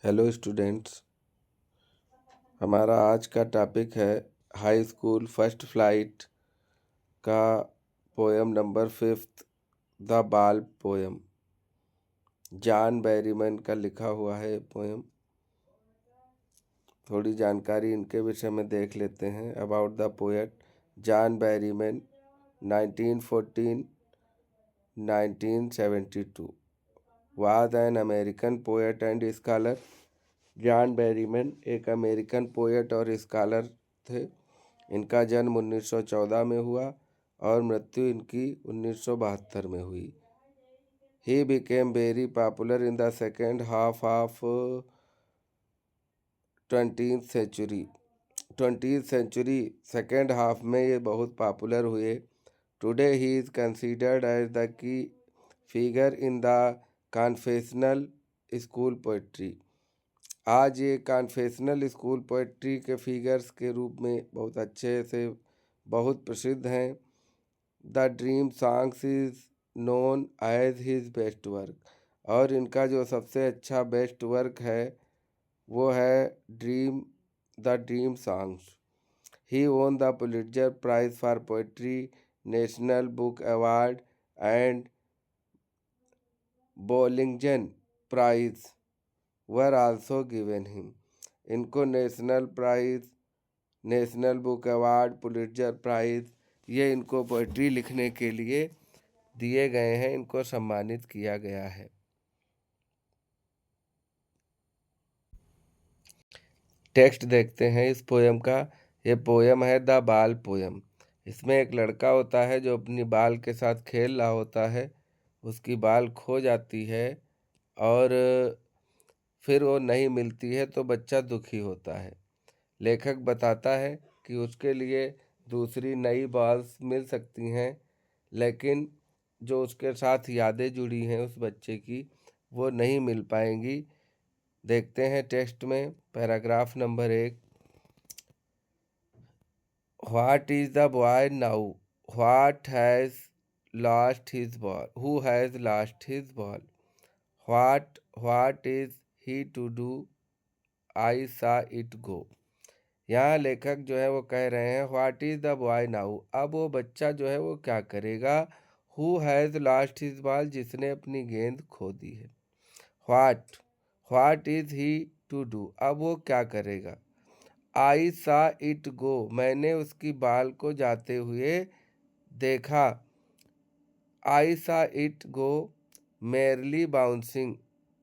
Hello students, हमारा आज का टॉपिक है हाई स्कूल फर्स्ट फ्लाइट का poem number 5 the ball poem. John Berryman का लिखा हुआ है पोएम। थोड़ी जानकारी इनके विषय में देख लेते हैं। About the poet John Berryman 1914 1972 was an American poet and scholar. John Berryman एक अमेरिकन पोएट और स्कॉलर थे। इनका जन्म 1914 में हुआ और मृत्यु इनकी 1972 में हुई। He became very popular in the second half of 20th century. 20th century second half में ये बहुत पॉपुलर हुए। Today he is considered as the key figure in the confessional school poetry. आज ये कन्फेशनल स्कूल पोइट्री के figures के रूप में बहुत अच्छे से बहुत प्रसिद्ध हैं। The dream songs is known as his best work, और इनका जो सबसे अच्छा बेस्ट वर्क है वो है the dream songs. He won the Pulitzer prize for poetry, national book award and Bollingen prize were also given him. इनको national prize, national book award, Pulitzer prize ये इनको पोइट्री लिखने के लिए दिए गए हैं। इनको सम्मानित किया गया है। टेक्स्ट देखते हैं इस पोयम का। ये पोयम है द बाल पोयम। इसमें एक लड़का होता है जो अपनी बाल के साथ खेल रहा होता है। उसकी बाल खो जाती है और फिर वो नहीं मिलती है तो बच्चा दुखी होता है। लेखक बताता है कि उसके लिए दूसरी नई बाल्स मिल सकती हैं, लेकिन जो उसके साथ यादें जुड़ी हैं उस बच्चे की वो नहीं मिल पाएंगी। देखते हैं टेक्स्ट में paragraph number 1। What is the boy now what has lost his ball who has lost his ball what is he to do I saw it गो। यहाँ लेखक जो है वो कह रहे हैं what is the boy now, अब वो बच्चा जो है वो क्या करेगा। Who has lost his ball, जिसने अपनी गेंद खो दी है। What is he to do, अब वो क्या करेगा। आई सा इट गो, मैंने उसकी बाल को जाते हुए देखा। I saw it go merrily bouncing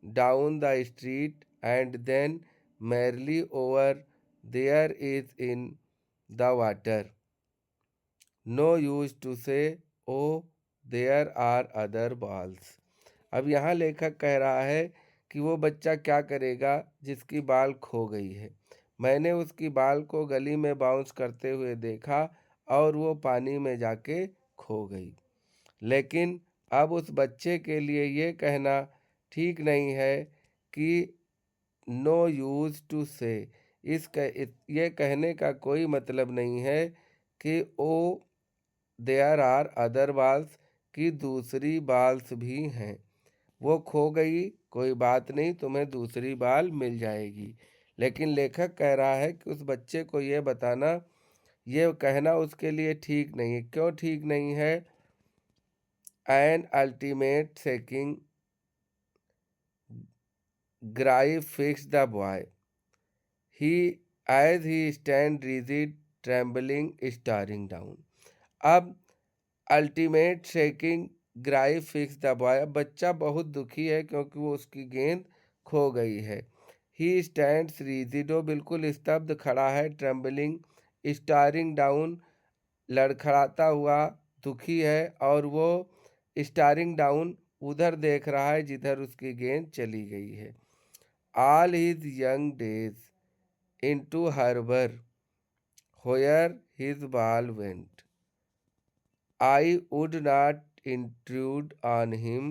down the street and then merrily over there is in the water. No use to say O there are other balls. अब यहाँ लेखक कह रहा है कि वो बच्चा क्या करेगा जिसकी बाल खो गई है। मैंने उसकी बाल को गली में बाउंस करते हुए देखा और वो पानी में जाके खो गई। लेकिन अब उस बच्चे के लिए ये कहना ठीक नहीं है कि नो यूज टू से, ये कहने का कोई मतलब नहीं है कि ओ देयर आर अदर बाल्स, की दूसरी बाल्स भी हैं। वो खो गई, कोई बात नहीं, तुम्हें दूसरी बाल मिल जाएगी। लेकिन लेखक कह रहा है कि उस बच्चे को ये बताना, ये कहना उसके लिए ठीक नहीं है। क्यों ठीक नहीं है। An ultimate shaking grief fix the boy he as he stand rigid trembling staring down. अब ultimate shaking grief fix the boy, बच्चा बहुत दुखी है क्योंकि वो उसकी गेंद खो गई है। ही स्टैंड्स रिजिडो, बिल्कुल स्तब्ध खड़ा है। ट्रेम्बलिंग स्टारिंग डाउन, लड़खड़ाता हुआ दुखी है। और वो स्टारिंग डाउन, उधर देख रहा है जिधर उसकी गेंद चली गई है। All his young days into harbour where his ball went, I would not intrude on him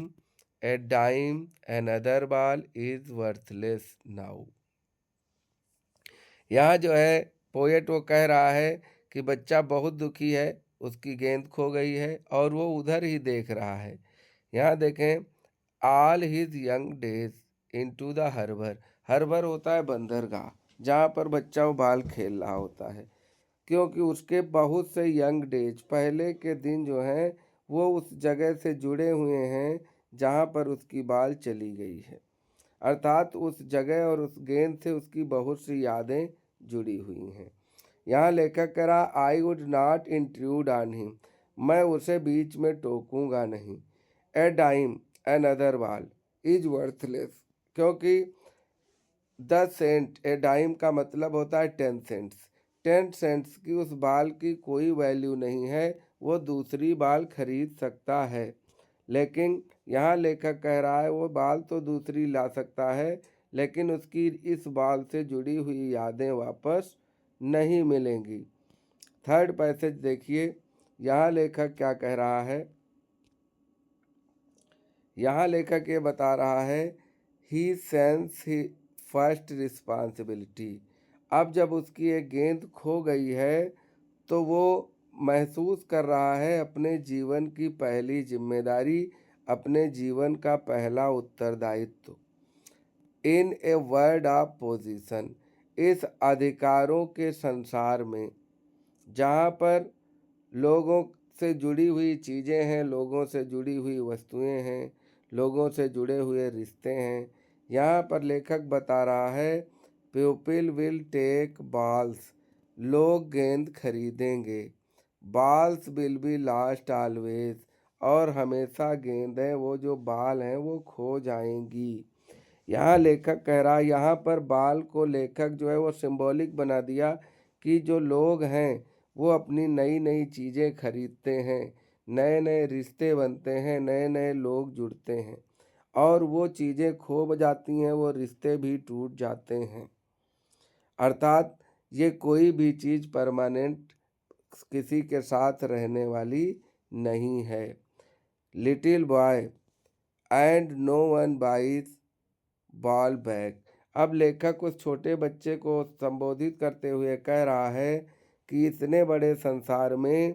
a dime, another ball is worthless now। यहाँ जो है पोएट वो कह रहा है कि बच्चा बहुत दुखी है, उसकी गेंद खो गई है और वो उधर ही देख रहा है। यहाँ देखें, all his young days into the harbour. Harbour होता है बंदरगाह, जहाँ पर बच्चा वो बाल खेल रहा होता है, क्योंकि उसके बहुत से यंग डेज पहले के दिन जो हैं वो उस जगह से जुड़े हुए हैं जहाँ पर उसकी बाल चली गई है। अर्थात उस जगह और उस गेंद से उसकी बहुत सी यादें जुड़ी हुई हैं। यहाँ लेखक कह रहा, I would not intrude on him, मैं उसे बीच में टोकूंगा नहीं। ए डाइम अनदर बाल इज वर्थलेस, क्योंकि 10 सेंट, ए डाइम का मतलब होता है 10 सेंट्स। 10 सेंट्स की उस बाल की कोई वैल्यू नहीं है, वो दूसरी बाल खरीद सकता है। लेकिन यहाँ लेखक कह रहा है वो बाल तो दूसरी ला सकता है, लेकिन उसकी इस बाल से जुड़ी हुई यादें वापस नहीं मिलेंगी। थर्ड पैसेज देखिए, यहाँ लेखक क्या कह रहा है। यहाँ लेखक ये बता रहा है, ही सेंस ही फर्स्ट रिस्पॉन्सिबिलिटी। अब जब उसकी एक गेंद खो गई है तो वो महसूस कर रहा है अपने जीवन की पहली जिम्मेदारी, अपने जीवन का पहला उत्तरदायित्व। इन ए वर्ड ऑफ पोजीशन, इस अधिकारों के संसार में जहाँ पर लोगों से जुड़ी हुई चीज़ें हैं, लोगों से जुड़ी हुई वस्तुएं हैं, लोगों से जुड़े हुए रिश्ते हैं, यहाँ पर लेखक बता रहा है, पीपल विल टेक बॉल्स, लोग गेंद खरीदेंगे। Balls will be last always, और हमेशा गेंदें, वो जो बाल हैं वो खो जाएंगी। यहाँ लेखक कह रहा है, यहाँ पर बाल को लेखक जो है वो सिंबॉलिक बना दिया कि जो लोग हैं वो अपनी नई नई चीज़ें खरीदते हैं, नए नए रिश्ते बनते हैं, नए नए लोग जुड़ते हैं, और वो चीज़ें खो जाती हैं, वो रिश्ते भी टूट जाते हैं। अर्थात ये कोई भी चीज़ परमानेंट किसी के साथ रहने वाली नहीं है। Little boy and no one buys ball back. अब लेखक उस छोटे बच्चे को संबोधित करते हुए कह रहा है कि इतने बड़े संसार में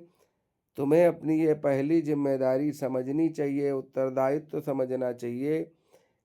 तुम्हें अपनी ये पहली जिम्मेदारी समझनी चाहिए, उत्तरदायित्व समझना चाहिए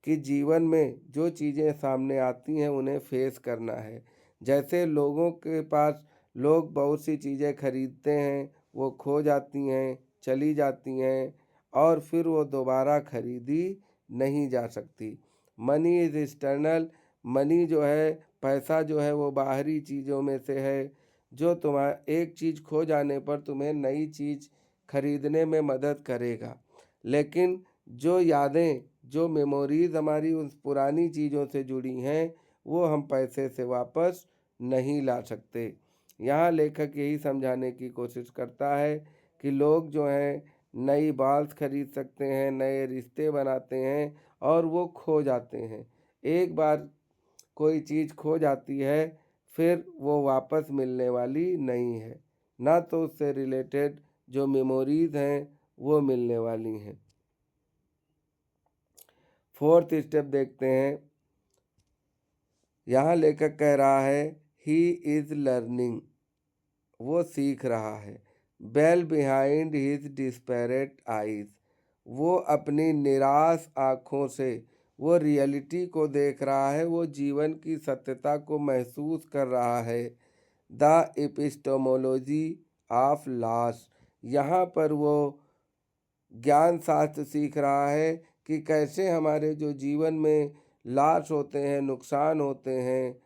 कि जीवन में जो चीज़ें सामने आती हैं उन्हें फेस करना है। जैसे लोगों के पास लोग बहुत सी चीज़ें खरीदते हैं, वो खो जाती हैं, चली जाती हैं, और फिर वो दोबारा खरीदी नहीं जा सकती। मनी इज़ एक्सटर्नल, मनी जो है, पैसा जो है वो बाहरी चीज़ों में से है, जो तुम्हारा एक चीज़ खो जाने पर तुम्हें नई चीज़ खरीदने में मदद करेगा। लेकिन जो यादें, जो मेमोरीज हमारी उन पुरानी चीज़ों से जुड़ी हैं, वो हम पैसे से वापस नहीं ला सकते। यहाँ लेखक यही समझाने की कोशिश करता है कि लोग जो हैं नई बाल्स खरीद सकते हैं, नए रिश्ते बनाते हैं, और वो खो जाते हैं। एक बार कोई चीज़ खो जाती है, फिर वो वापस मिलने वाली नहीं है, ना तो उससे रिलेटेड जो मेमोरीज हैं वो मिलने वाली हैं। फोर्थ स्टेप देखते हैं। यहाँ लेखक कह रहा है, ही इज लर्निंग, वो सीख रहा है। Well behind his disparate eyes, वो अपनी निराश आँखों से वो रियलिटी को देख रहा है, वो जीवन की सत्यता को महसूस कर रहा है। द एपिस्टोमोलॉजी ऑफ लॉस, यहाँ पर वो ज्ञान शास्त्र सीख रहा है कि कैसे हमारे जो जीवन में लॉस होते हैं, नुकसान होते हैं,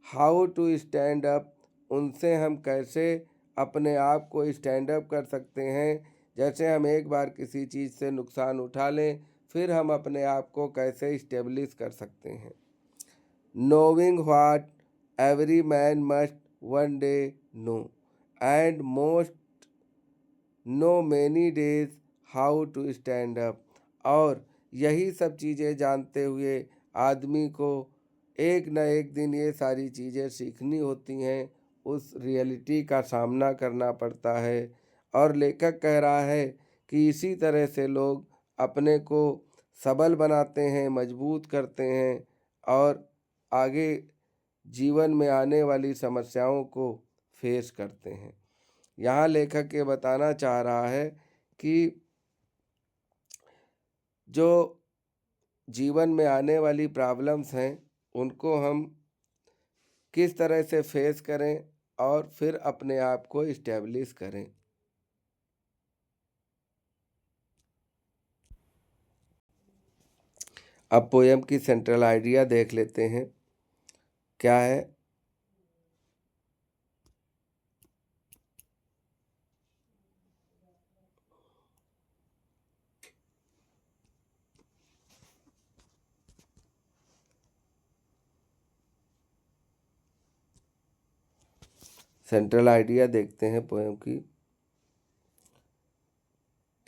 हाउ टू स्टैंड अप, उनसे हम कैसे अपने आप को स्टैंड अप कर सकते हैं। जैसे हम एक बार किसी चीज़ से नुकसान उठा लें, फिर हम अपने आप को कैसे इस्टेब्लिश कर सकते हैं। Knowing what every man must one day know, and most know many days how to stand up, और यही सब चीज़ें जानते हुए आदमी को एक न एक दिन ये सारी चीज़ें सीखनी होती हैं, उस रियलिटी का सामना करना पड़ता है। और लेखक कह रहा है कि इसी तरह से लोग अपने को सबल बनाते हैं, मजबूत करते हैं, और आगे जीवन में आने वाली समस्याओं को फेस करते हैं। यहाँ लेखक ये बताना चाह रहा है कि जो जीवन में आने वाली प्रॉब्लम्स हैं उनको हम किस तरह से फेस करें और फिर अपने आप को इस्टेब्लिश करें। अब पोएम की सेंट्रल आइडिया देख लेते हैं क्या है। सेंट्रल आइडिया देखते हैं पोएम की।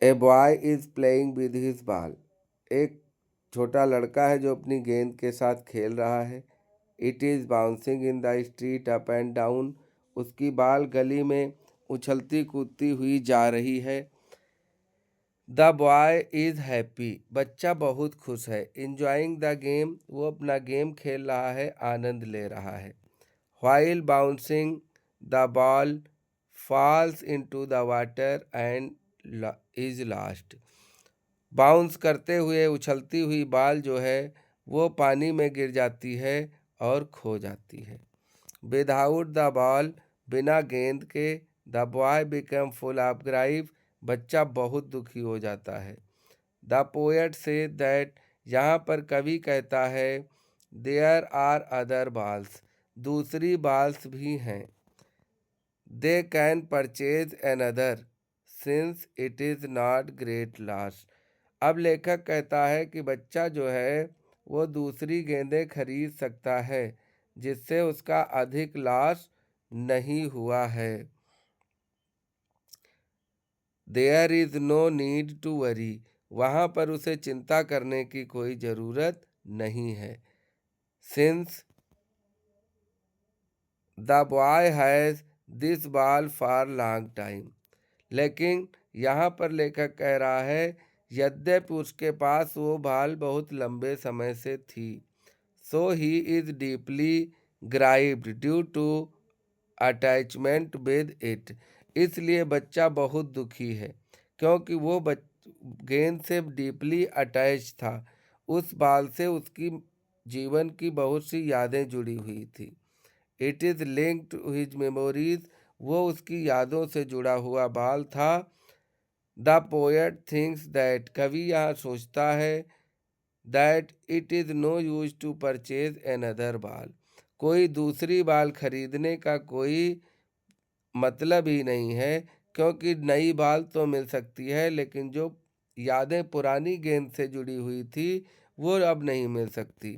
A boy is playing with his ball. एक छोटा लड़का है जो अपनी गेंद के साथ खेल रहा है। It is bouncing in the street up and down. उसकी बाल गली में उछलती कूदती हुई जा रही है। The boy is happy. बच्चा बहुत खुश है। Enjoying the game. वो अपना गेम खेल रहा है, आनंद ले रहा है। While bouncing, the ball falls into the water and is lost. Bounce करते हुए उछलती हुई बाल जो है वो पानी में गिर जाती है और खो जाती है। विदाउट द बॉल, बिना गेंद के, the boy become full of grief. बच्चा बहुत दुखी हो जाता है। द पोएट से दैट, यहाँ पर कवि कहता है, देयर आर अदर बॉल्स, दूसरी बाल्स भी हैं। They can purchase another since it is not great loss. अब लेखक कहता है कि बच्चा जो है वो दूसरी गेंदें खरीद सकता है जिससे उसका अधिक लॉस नहीं हुआ है। There is no need to worry. वहाँ पर उसे चिंता करने की कोई ज़रूरत नहीं है। Since the boy has this ball for long time. लेकिन यहाँ पर लेखक कह रहा है यद्यपि उसके पास वो बॉल बहुत लंबे समय से थी। So he is deeply grieved due to attachment with it. इसलिए बच्चा बहुत दुखी है क्योंकि वो गेंद से डीपली अटैच था। उस बाल से उसकी जीवन की बहुत सी यादें जुड़ी हुई थी। It is linked to his memories. वो उसकी यादों से जुड़ा हुआ बाल था। द पोएट थिंक्स दैट, कवि यहाँ सोचता है, that it is no use to purchase another ball, कोई दूसरी बाल खरीदने का कोई मतलब ही नहीं है क्योंकि नई बाल तो मिल सकती है लेकिन जो यादें पुरानी गेंद से जुड़ी हुई थी वो अब नहीं मिल सकती।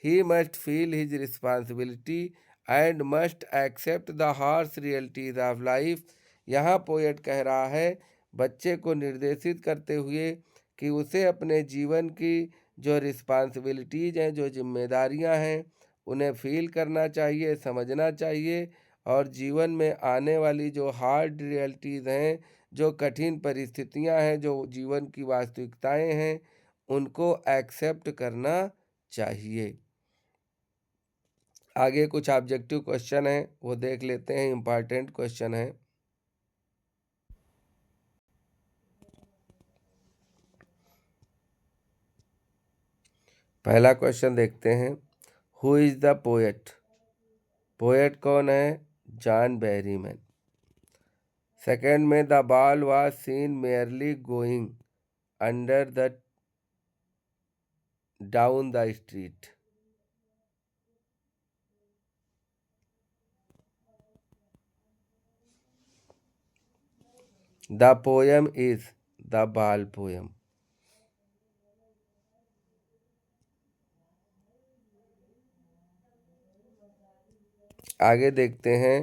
He must feel his responsibility and must accept the harsh realities of life. यहाँ पोएट कह रहा है बच्चे को निर्देशित करते हुए कि उसे अपने जीवन की जो रिस्पॉन्सिबिलिटीज़ हैं, जो जिम्मेदारियाँ हैं, उन्हें फील करना चाहिए, समझना चाहिए और जीवन में आने वाली जो हार्ड रियलिटीज़ हैं, जो कठिन परिस्थितियाँ हैं, जो जीवन की वास्तविकताएं हैं, उनको एक्सेप्ट करना चाहिए। आगे कुछ ऑब्जेक्टिव क्वेश्चन हैं वो देख लेते हैं, इम्पॉर्टेंट क्वेश्चन है। पहला क्वेश्चन देखते हैं, who is the poet. Poet कौन है? John Berryman. सेकेंड में, the ball was seen merely going under the down the street. The poem is the ball poem. आगे देखते हैं,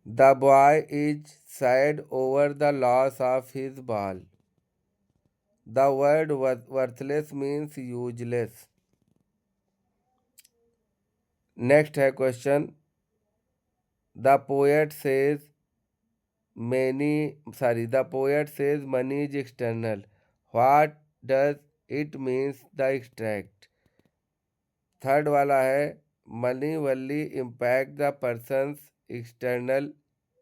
the boy is sad over the loss of his ball. The word worthless means useless. Next है question, the poet says the poet says money is external. What does it means the extract. Third वाला है, money only impact the persons external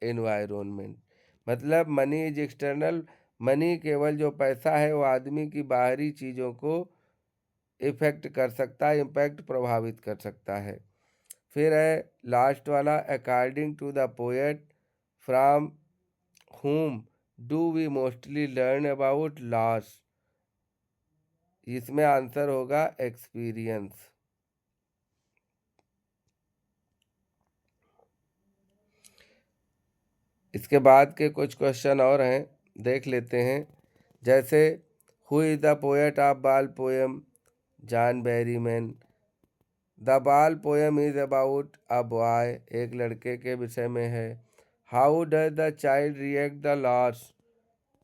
environment. मतलब money is external, money केवल जो पैसा है वो आदमी की बाहरी चीज़ों को इफेक्ट कर सकता है, इम्पैक्ट प्रभावित कर सकता है। फिर है लास्ट वाला, according to the poet from whom do we mostly learn about loss। इसमें आंसर होगा एक्सपीरियंस। इसके बाद के कुछ क्वेश्चन और हैं, देख लेते हैं। जैसे who is the poet of बाल poem, John Berryman. The ball poem is about a boy, एक लड़के के विषय में है। How does the child react the loss,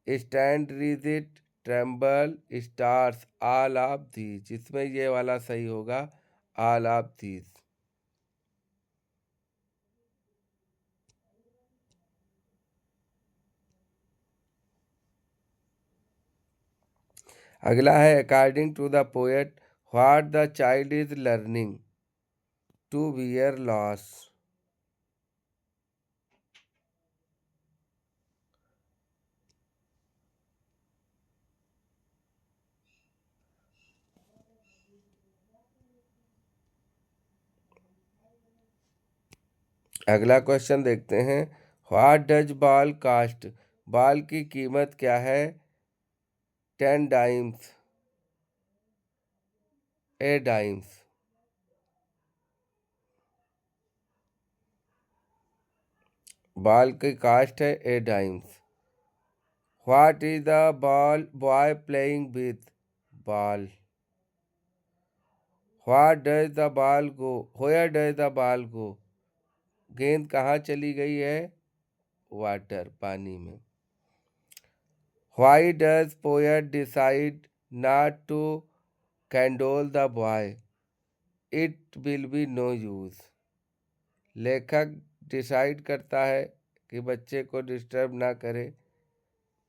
stand, rigid, tremble, stars, all of these. इसमें ये वाला सही होगा, ऑल ऑफ दीज। अगला है according to the poet what the child is learning, to bear loss. अगला क्वेश्चन देखते हैं, what does ball cost, ball की कीमत क्या है, 10 डाइम्स, ए डाइम्स। बॉल की कास्ट है a dimes. What is the ball boy playing with, ball. What does the ball go, where does the ball go, गेंद कहाँ चली गई है, वाटर, पानी में। Why does poet decide not to condole the boy, it will be no use. लेखक decide करता है कि बच्चे को डिस्टर्ब ना करे,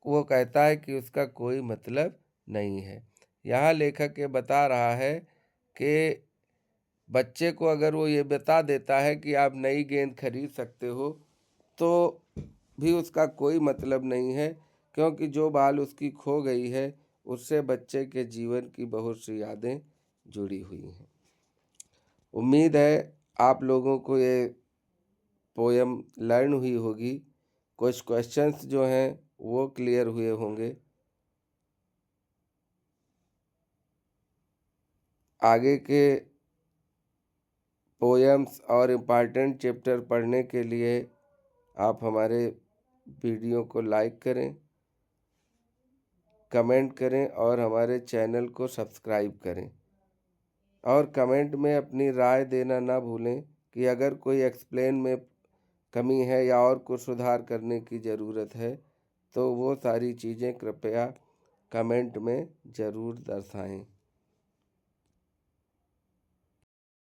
वो कहता है कि उसका कोई मतलब नहीं है। यहाँ लेखक ये बता रहा है कि बच्चे को अगर वो ये बता देता है कि आप नई गेंद खरीद सकते हो, तो भी उसका कोई मतलब नहीं है, क्योंकि जो बाल उसकी खो गई है उससे बच्चे के जीवन की बहुत सी यादें जुड़ी हुई हैं। उम्मीद है आप लोगों को ये पोयम लर्न हुई होगी, कुछ क्वेश्चंस जो हैं वो क्लियर हुए होंगे। आगे के पोएम्स और इम्पॉर्टेंट चैप्टर पढ़ने के लिए आप हमारे वीडियो को लाइक करें, कमेंट करें और हमारे चैनल को सब्सक्राइब करें। और कमेंट में अपनी राय देना ना भूलें कि अगर कोई एक्सप्लेन में कमी है या और कुछ सुधार करने की ज़रूरत है, तो वो सारी चीज़ें कृपया कमेंट में ज़रूर दर्शाएं।